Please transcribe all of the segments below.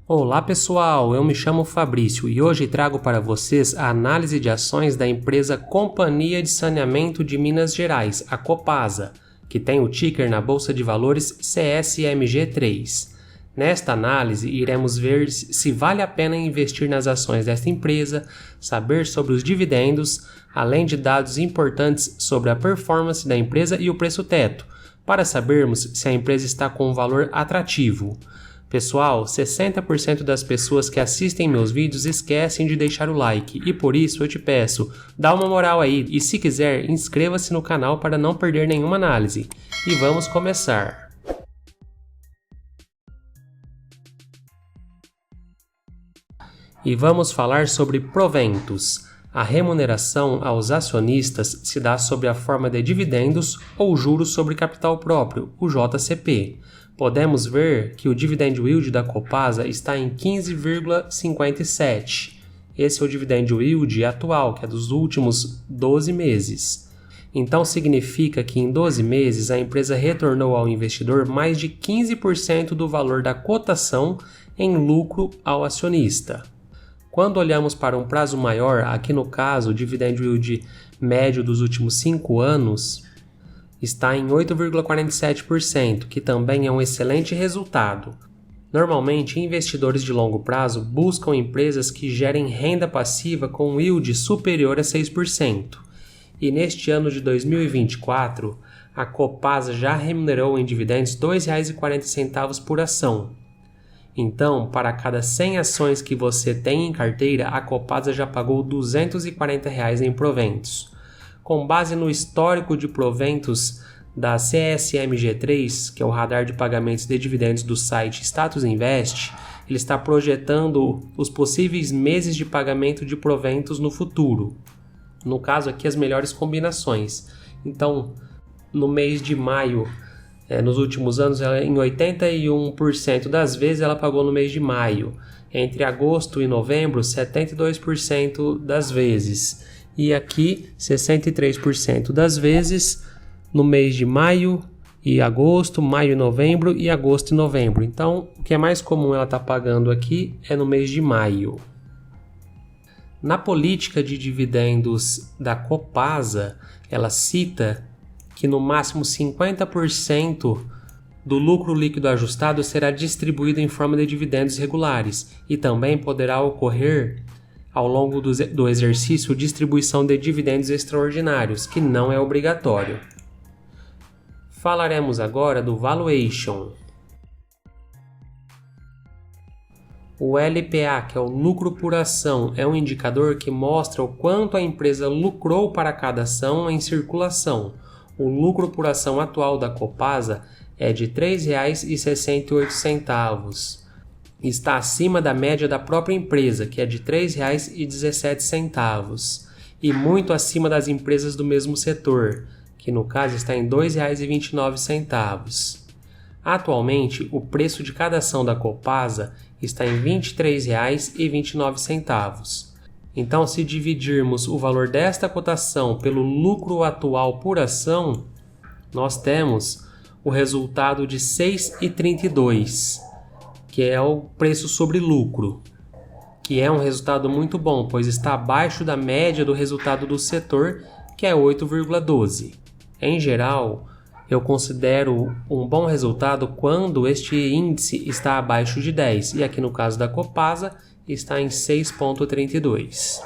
Olá pessoal, eu me chamo Fabrício e hoje trago para vocês a análise de ações da empresa Companhia de Saneamento de Minas Gerais, a Copasa, que tem o ticker na Bolsa de Valores CSMG3. Nesta análise, iremos ver se vale a pena investir nas ações desta empresa, saber sobre os dividendos, além de dados importantes sobre a performance da empresa e o preço-teto, para sabermos se a empresa está com um valor atrativo. Pessoal, 60% das pessoas que assistem meus vídeos esquecem de deixar o like e por isso eu te peço, dá uma moral aí e se quiser, inscreva-se no canal para não perder nenhuma análise. E vamos começar. E vamos falar sobre proventos. A remuneração aos acionistas se dá sob a forma de dividendos ou juros sobre capital próprio, o JCP. Podemos ver que o dividend yield da Copasa está em 15,57. Esse é o dividend yield atual, que é dos últimos 12 meses. Então significa que em 12 meses a empresa retornou ao investidor mais de 15% do valor da cotação em lucro ao acionista. Quando olhamos para um prazo maior, aqui no caso o dividend yield médio dos últimos 5 anos, está em 8,47%, que também é um excelente resultado. Normalmente, investidores de longo prazo buscam empresas que gerem renda passiva com yield superior a 6%. E neste ano de 2024, a Copasa já remunerou em dividendos R$ 2,40 por ação. Então, para cada 100 ações que você tem em carteira, a Copasa já pagou R$ 240 em proventos. Com base no histórico de proventos da CSMG3, que é o radar de pagamentos de dividendos do site Status Invest, ele está projetando os possíveis meses de pagamento de proventos no futuro. No caso aqui, as melhores combinações. Então, no mês de maio, nos últimos anos, em 81% das vezes ela pagou no mês de maio. Entre agosto e novembro, 72% das vezes. E aqui 63% das vezes no mês de maio e agosto, maio e novembro e agosto e novembro. Então, o que é mais comum ela estar pagando aqui é no mês de maio. Na política de dividendos da Copasa, ela cita que no máximo 50% do lucro líquido ajustado será distribuído em forma de dividendos regulares e também poderá ocorrer ao longo do exercício, distribuição de dividendos extraordinários, que não é obrigatório. Falaremos agora do valuation. O LPA, que é o lucro por ação, é um indicador que mostra o quanto a empresa lucrou para cada ação em circulação. O lucro por ação atual da Copasa é de R$ 3,68. Está acima da média da própria empresa, que é de R$ 3,17, e muito acima das empresas do mesmo setor, que no caso está em R$ 2,29. Atualmente, o preço de cada ação da Copasa está em R$ 23,29. Então, se dividirmos o valor desta cotação pelo lucro atual por ação, nós temos o resultado de R$ 6,32. Que é o preço sobre lucro, que é um resultado muito bom, pois está abaixo da média do resultado do setor, que é 8,12. Em geral, eu considero um bom resultado quando este índice está abaixo de 10, e aqui no caso da Copasa está em 6,32.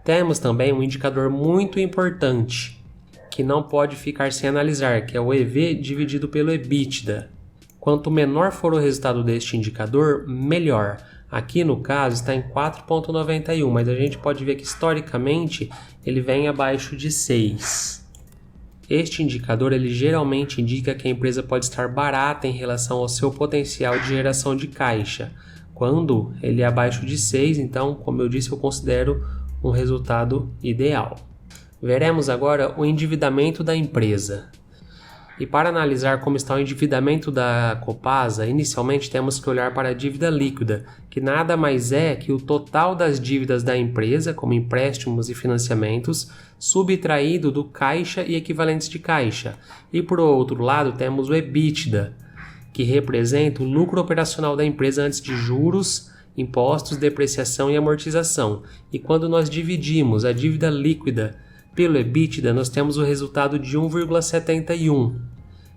Temos também um indicador muito importante, que não pode ficar sem analisar, que é o EV dividido pelo EBITDA. Quanto menor for o resultado deste indicador, melhor. Aqui no caso está em 4,91, mas a gente pode ver que historicamente ele vem abaixo de 6. Este indicador ele geralmente indica que a empresa pode estar barata em relação ao seu potencial de geração de caixa. Quando ele é abaixo de 6, então, como eu disse, eu considero um resultado ideal. Veremos agora o endividamento da empresa. E para analisar como está o endividamento da Copasa, inicialmente temos que olhar para a dívida líquida, que nada mais é que o total das dívidas da empresa, como empréstimos e financiamentos, subtraído do caixa e equivalentes de caixa. E por outro lado temos o EBITDA, que representa o lucro operacional da empresa antes de juros, impostos, depreciação e amortização. E quando nós dividimos a dívida líquida pelo EBITDA, nós temos o resultado de 1,71.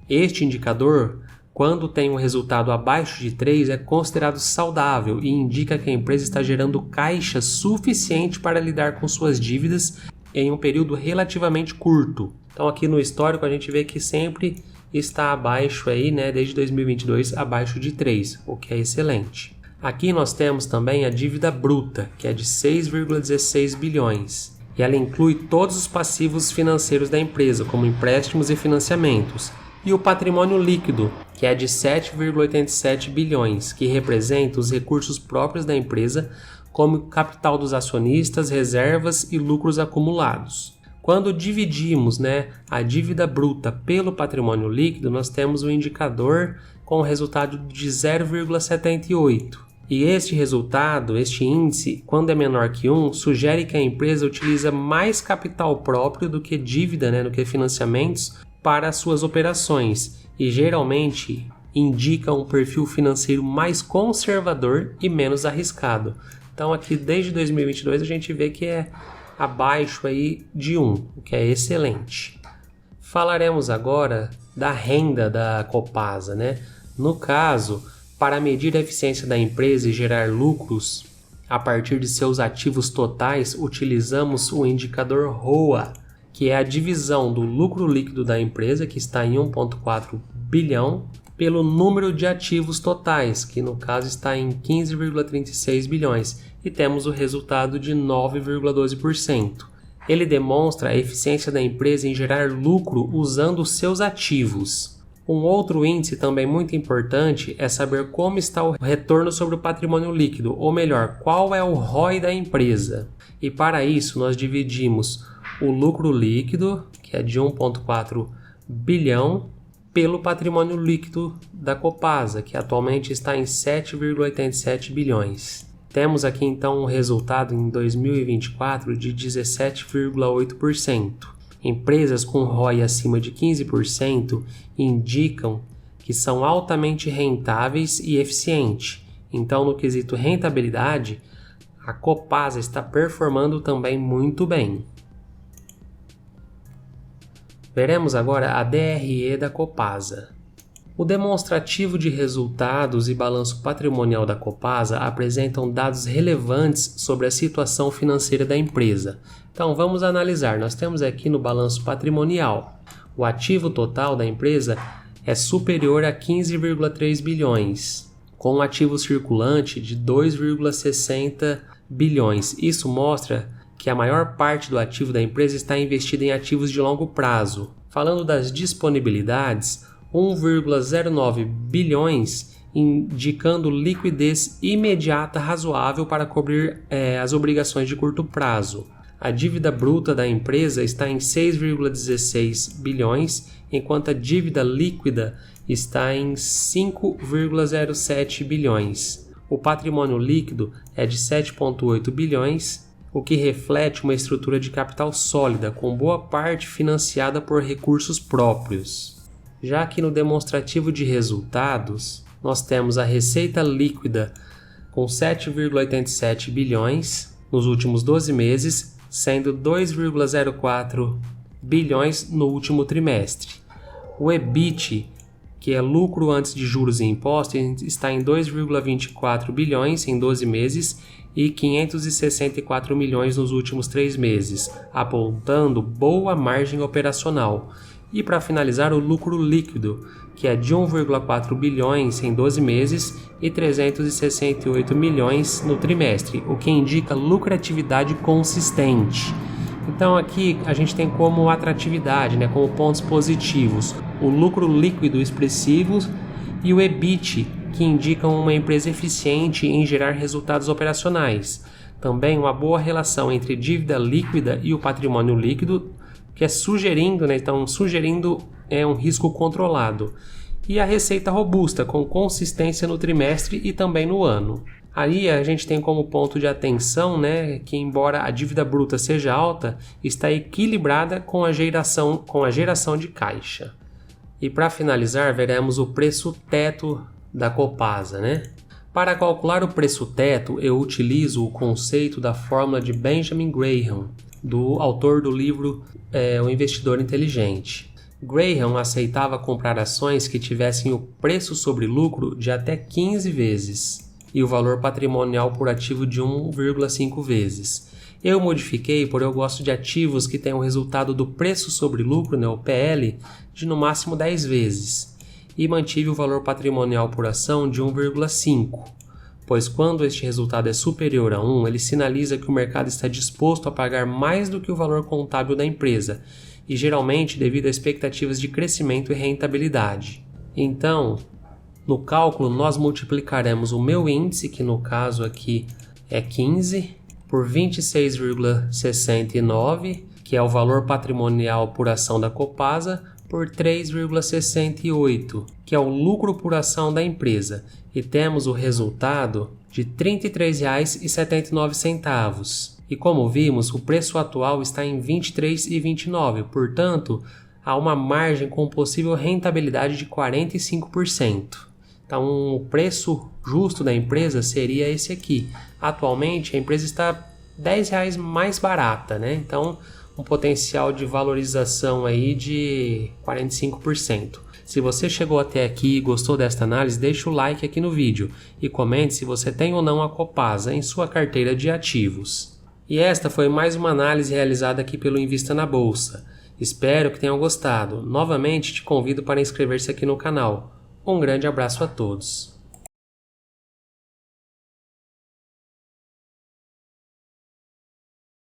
Este indicador, quando tem um resultado abaixo de 3, é considerado saudável e indica que a empresa está gerando caixa suficiente para lidar com suas dívidas em um período relativamente curto. Então aqui no histórico a gente vê que sempre está abaixo aí, né, desde 2022 abaixo de 3, o que é excelente. Aqui nós temos também a dívida bruta, que é de 6,16 bilhões. E ela inclui todos os passivos financeiros da empresa, como empréstimos e financiamentos. E o patrimônio líquido, que é de 7,87 bilhões, que representa os recursos próprios da empresa, como o capital dos acionistas, reservas e lucros acumulados. Quando dividimos, a dívida bruta pelo patrimônio líquido, nós temos um indicador com o resultado de 0,78. E este resultado, este índice, quando é menor que 1, sugere que a empresa utiliza mais capital próprio do que dívida, do que financiamentos, para as suas operações e geralmente indica um perfil financeiro mais conservador e menos arriscado. Então aqui desde 2022 a gente vê que é abaixo aí de 1, o que é excelente. Falaremos agora da renda da Copasa, No caso, para medir a eficiência da empresa e gerar lucros a partir de seus ativos totais, utilizamos o indicador ROA, que é a divisão do lucro líquido da empresa, que está em 1,4 bilhão, pelo número de ativos totais, que no caso está em 15,36 bilhões, e temos o resultado de 9,12%. Ele demonstra a eficiência da empresa em gerar lucro usando os seus ativos. Um outro índice também muito importante é saber como está o retorno sobre o patrimônio líquido, ou melhor, qual é o ROI da empresa. E para isso nós dividimos o lucro líquido, que é de 1,4 bilhão, pelo patrimônio líquido da Copasa, que atualmente está em 7,87 bilhões. Temos aqui então um resultado em 2024 de 17,8%. Empresas com ROI acima de 15% indicam que são altamente rentáveis e eficientes. Então, no quesito rentabilidade, a Copasa está performando também muito bem. Veremos agora a DRE da Copasa. O demonstrativo de resultados e balanço patrimonial da Copasa apresentam dados relevantes sobre a situação financeira da empresa. Então vamos analisar. Nós temos aqui no balanço patrimonial. O ativo total da empresa é superior a 15,3 bilhões, com um ativo circulante de 2,60 bilhões. Isso mostra que a maior parte do ativo da empresa está investida em ativos de longo prazo. Falando das disponibilidades, 1,09 bilhões, indicando liquidez imediata razoável para cobrir as obrigações de curto prazo. A dívida bruta da empresa está em 6,16 bilhões, enquanto a dívida líquida está em 5,07 bilhões. O patrimônio líquido é de 7,8 bilhões, o que reflete uma estrutura de capital sólida, com boa parte financiada por recursos próprios. Já aqui no demonstrativo de resultados, nós temos a receita líquida com 7,87 bilhões nos últimos 12 meses, sendo 2,04 bilhões no último trimestre. O EBIT, que é lucro antes de juros e impostos, está em 2,24 bilhões em 12 meses e 564 milhões nos últimos 3 meses, apontando boa margem operacional. E para finalizar, o lucro líquido, que é de 1,4 bilhões em 12 meses e 368 milhões no trimestre, o que indica lucratividade consistente. Então aqui a gente tem como atratividade, como pontos positivos, o lucro líquido expressivo e o EBIT, que indicam uma empresa eficiente em gerar resultados operacionais. Também uma boa relação entre dívida líquida e o patrimônio líquido, que é sugerindo um risco controlado. E a receita robusta, com consistência no trimestre e também no ano. Aí a gente tem como ponto de atenção, que embora a dívida bruta seja alta, está equilibrada com a geração de caixa. E para finalizar, veremos o preço teto da Copasa, né? Para calcular o preço teto, eu utilizo o conceito da fórmula de Benjamin Graham, do autor do livro O Investidor Inteligente. Graham aceitava comprar ações que tivessem o preço sobre lucro de até 15 vezes e o valor patrimonial por ativo de 1,5 vezes. Eu modifiquei porque eu gosto de ativos que tenham o resultado do preço sobre lucro, né, o PL, de no máximo 10 vezes, e mantive o valor patrimonial por ação de 1,5, pois quando este resultado é superior a 1, ele sinaliza que o mercado está disposto a pagar mais do que o valor contábil da empresa, e geralmente devido a expectativas de crescimento e rentabilidade. Então, no cálculo, nós multiplicaremos o meu índice, que no caso aqui é 15, por 26,69, que é o valor patrimonial por ação da Copasa, por 3,68, que é o lucro por ação da empresa, e temos o resultado de R$ 33,79. E como vimos, o preço atual está em R$ 23,29, portanto, há uma margem com possível rentabilidade de 45%. Então, o preço justo da empresa seria esse aqui. Atualmente, a empresa está R$ 10 mais barata, né? Então, um potencial de valorização aí de 45%. Se você chegou até aqui e gostou desta análise, deixa o like aqui no vídeo e comente se você tem ou não a Copasa em sua carteira de ativos. E esta foi mais uma análise realizada aqui pelo Invista na Bolsa. Espero que tenham gostado. Novamente te convido para inscrever-se aqui no canal. Um grande abraço a todos.